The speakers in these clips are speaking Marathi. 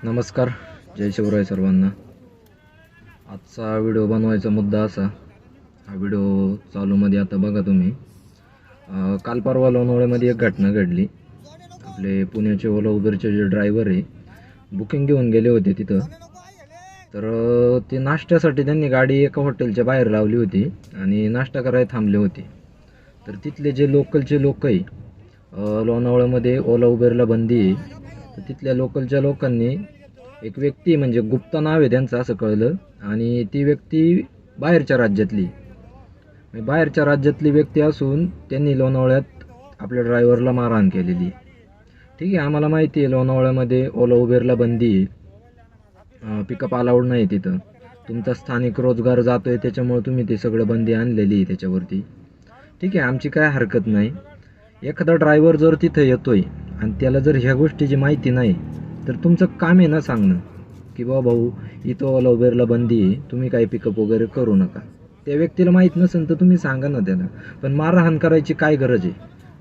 नमस्कार, जय शिवराय सर्वांना. आजचा व्हिडिओ बनवायचा मुद्दा असा, हा व्हिडिओ चालूमध्ये आता बघा तुम्ही. काल परवा लोणावळ्यामध्ये एक घटना घडली. आपले पुण्याचे ओला उबरचे जे ड्रायव्हर आहे, बुकिंग घेऊन गेले होते तिथं. तर ते नाश्त्यासाठी त्यांनी गाडी एका हॉटेलच्या बाहेर लावली होती आणि नाश्ता करायला थांबले होते. तर तिथले जे लोकलचे लोक आहे, लोणावळ्यामध्ये ओला उबेरला बंदी आहे, तर तिथल्या लोकलच्या लोकांनी एक व्यक्ती म्हणजे गुप्ता नाव आहे त्यांचं असं कळलं, आणि ती व्यक्ती बाहेरच्या राज्यातली बाहेरच्या राज्यातली व्यक्ती असून त्यांनी लोणावळ्यात आपल्या ड्रायव्हरला मारहाण केलेली. ठीक आहे, आम्हाला माहिती आहे लोणावळ्यामध्ये ओला उबेरला बंदी आहे, पिकअप अलाउड नाही तिथं. तुमचा स्थानिक रोजगार जातो आहे, त्याच्यामुळे तुम्ही ते सगळं बंदी आणलेली आहे त्याच्यावरती. ठीक आहे, आमची काय हरकत नाही. एखादा ड्रायव्हर जर तिथं येतोय आणि त्याला जर ह्या गोष्टीची माहिती नाही, तर तुमचं काम आहे ना सांगणं की बाबा भाऊ, इथं ओला उबेरला बंदी आहे, तुम्ही काही पिकअप वगैरे करू नका. त्या व्यक्तीला माहीत नसेल तर तुम्ही सांगा ना त्याला. पण मारहाण करायची काय गरज आहे?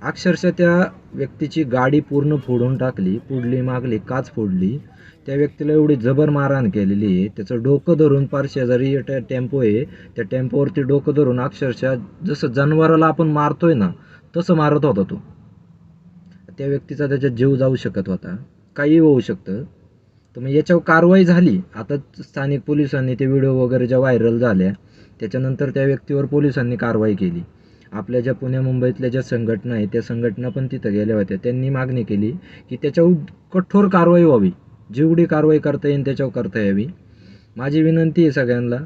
अक्षरशः त्या व्यक्तीची गाडी पूर्ण फोडून टाकली, पुढली मागली काच फोडली. त्या व्यक्तीला एवढी जबर मारहाण केलेली आहे, त्याचं डोकं धरून पार शेजारी टेम्पो आहे, त्या टेम्पोवरती डोकं धरून अक्षरशः जसं जनावराला आपण मारतोय ना तसं मारत होता तो. त्या व्यक्तीचा त्याच्यात जीव जाऊ शकत होता, काही होऊ शकतं. तर मग याच्यावर कारवाई झाली. आता स्थानिक पोलिसांनी ते व्हिडिओ वगैरे ज्या व्हायरल झाल्या, त्याच्यानंतर त्या व्यक्तीवर पोलिसांनी कारवाई केली. आपल्या ज्या पुणे मुंबईतल्या ज्या संघटना आहेत, त्या संघटना पण तिथं गेल्या होत्या. त्यांनी मागणी केली की त्याच्यावर कठोर कारवाई व्हावी, जेवढी कारवाई करता येईल त्याच्यावर करता यावी. माझी विनंती आहे सगळ्यांना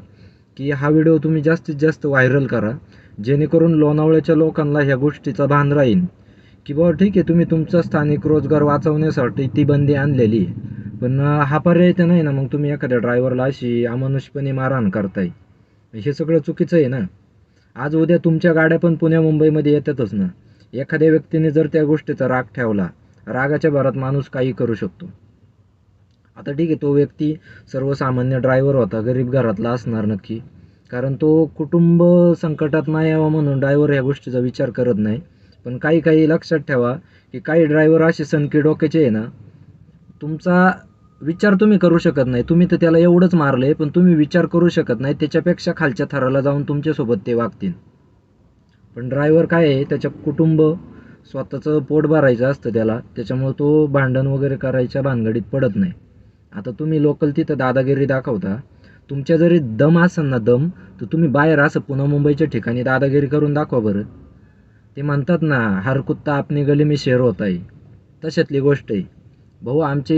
की हा व्हिडिओ तुम्ही जास्तीत जास्त व्हायरल करा, जेणेकरून लोणावळ्याच्या लोकांना ह्या गोष्टीचा भान राहील की बाबा ठीक आहे, तुम्ही तुमचा स्थानिक रोजगार वाचवण्यासाठी ती बंदी आणलेली आहे, पण हा पर्याय तर नाही ना. मग तुम्ही एखाद्या ड्रायव्हरला अशी अमानुषपणे मारहाण करताय, हे सगळं चुकीचं आहे ना. आज उद्या तुमच्या गाड्या पण पुण्या मुंबईमध्ये येतातच ना. एखाद्या व्यक्तीने जर त्या गोष्टीचा राग ठेवला, रागाच्या भरात माणूस काही करू शकतो. आता ठीक आहे, तो व्यक्ती सर्वसामान्य ड्रायव्हर होता, गरीब घरातला असणार नक्की, कारण तो कुटुंब संकटात नाही यावं म्हणून ड्रायव्हर ह्या गोष्टीचा विचार करत नाही. पण काही काही लक्षात ठेवा की काही ड्रायव्हर असे सनकी डोक्याचे आहे ना, तुमचा विचार तुम्ही करू शकत नाही. तुम्ही तर त्याला एवढंच मारले, पण तुम्ही विचार करू शकत नाही, त्याच्यापेक्षा खालच्या थराला जाऊन तुमच्यासोबत ते वागतील. पण ड्रायव्हर काय आहे, त्याच्या कुटुंब स्वतःचं पोट भरायचं असतं त्याला, त्याच्यामुळे तो भांडण वगैरे करायच्या भानगडीत पडत नाही. आता तुम्ही लोकल तिथं दादागिरी दाखवता. तुमच्या जरी दम असेल ना दम, तर तुम्ही बाहेर असं पुन्हा मुंबईच्या ठिकाणी दादागिरी करून दाखवा बरं. ते म्हणतात ना, हर कुत्ता आपली गली में शेर होता है, तशातली गोष्ट आहे भाऊ. आमच्या